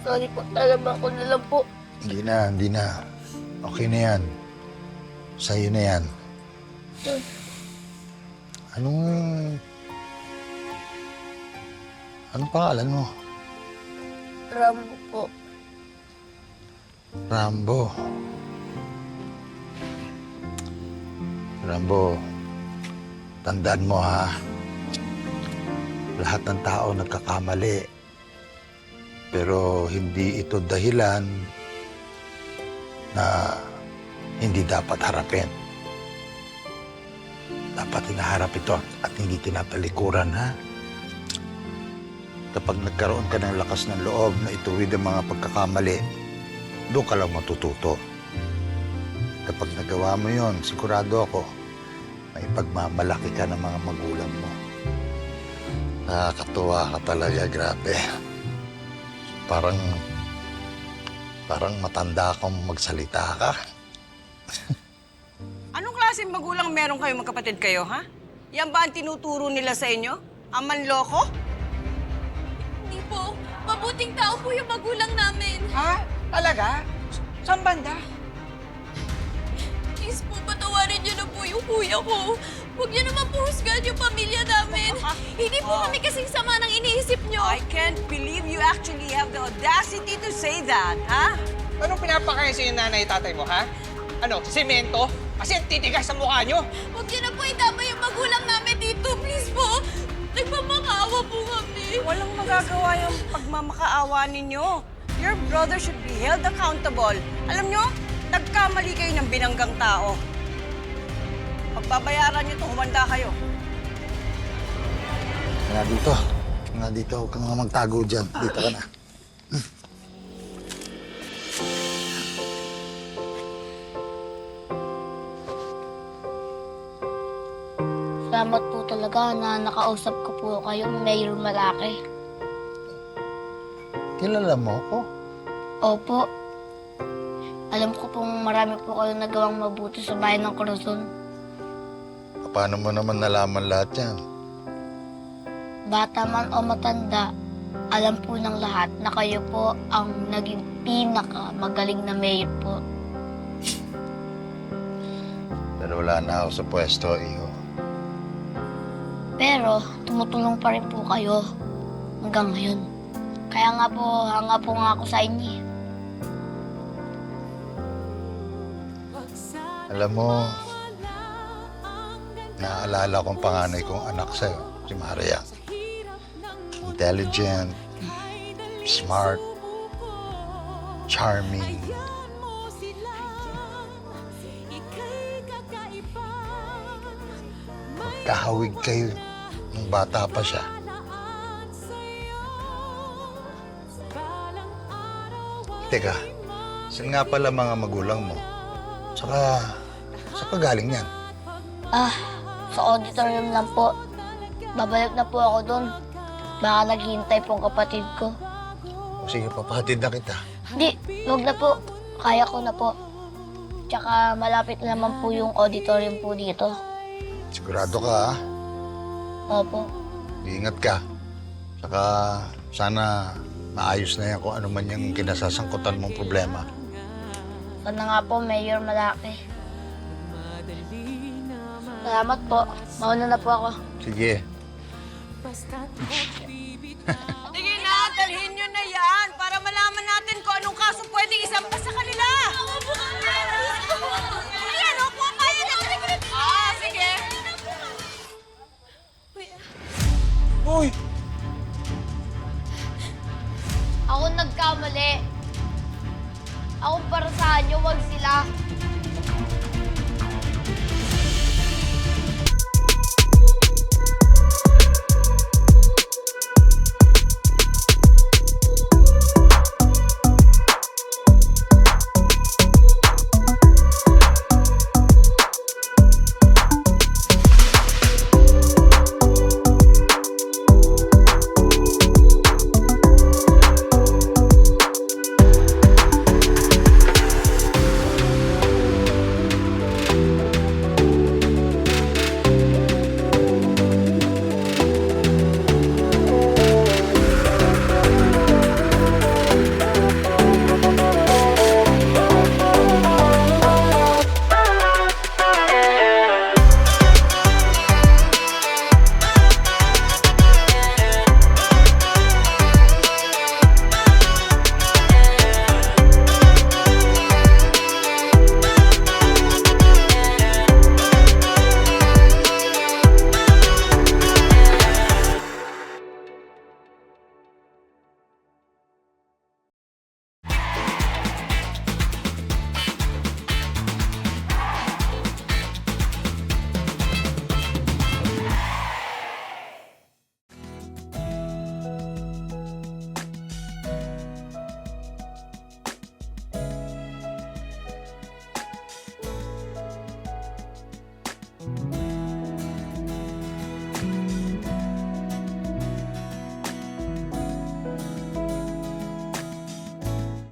Sorry po, talagang ko na lang po. Hindi na, hindi na. Okay na yan. Sa'yo na yan. Anong... Anong pangalan mo? Rambo po. Rambo. Rambo, tandaan mo ha. Lahat ng tao nagkakamali. Pero hindi ito dahilan na hindi dapat harapin. Dapat hinaharap ito at hindi tinatalikuran, ha? Kapag nagkaroon ka ng lakas ng loob na ituwid ang mga pagkakamali, doon ka lang matututo. Kapag nagawa mo yon, sigurado ako, may pagmamalaki ka ng mga magulang mo. Nakakatuwa ka talaga, grabe. Parang matanda akong magsalita ka. Anong klaseng magulang meron kayo magkapatid kayo, ha? Yan ba ang tinuturo nila sa inyo? Ang manloko? Hindi po. Mabuting tao po yung magulang namin. Ha? Talaga? Saan banda? Please po, patawarin niyo na po yung kuya ko. Huwag niyo naman po husgahan yung pamilya namin. Hindi po kami kasing sama ng iniisip niyo. I can't believe you actually have the audacity to say that, ha? Anong pinapakain sa nanay tatay mo, ha? Ano, semento? Kasi ang titigas sa mukha nyo. Huwag niyo na po itama yung magulang namin dito. Please po. Nagmamakaawa po kami. Walang magagawa yung pagmamakaawa ninyo. Your brother should be held accountable. Alam nyo, nagkamali kayo ng binanggang tao. Pagbabayaran nyo ito, humanda kayo. Nga dito. Nga dito. Huwag kang magtago dyan. Dito ka na. Salamat po talaga na nakausap ko po kayo, Mayor Malaki. Kilala mo ako? Opo. Alam ko pong marami po kayo nagawang mabuti sa bayan ng Corazon. Paano mo naman nalaman lahat yan? Bata man o matanda, alam po ng lahat na kayo po ang naging pinakamagaling na mayor po. Pero wala na ako sa pwesto, iho. Pero tumutulong pa rin po kayo hanggang ngayon. Kaya nga po, hanga po nga ako sa inyo. Alam mo, naalala kong panganay kong anak sa'yo, si Maria. Intelligent, smart, charming. Magkahawig kayo nung bata pa siya. Teka, saan nga pala mga magulang mo? Saka galing yan? Sa auditorium lang po. Babalik na po ako doon. Baka naghihintay po ang kapatid ko. O sige, papahatid na kita. Hindi, huwag na po. Kaya ko na po. Tsaka malapit naman po yung auditorium po dito. Sigurado ka, ha? Opo. Iingat ka. Saka sana maayos na yan kung ano man yung kinasasangkutan mong problema. Sana nga po, Mayor Malaki. Salamat po. Mauna na po ako. Sige. Sige na, dalhin nyo na yan para malaman natin kung anong kaso pwedeng isampa sa kanila. Ayan, o, pumapayan na. Sige. Uy! Ako nagkamali. Ako para sa inyo, wag sila.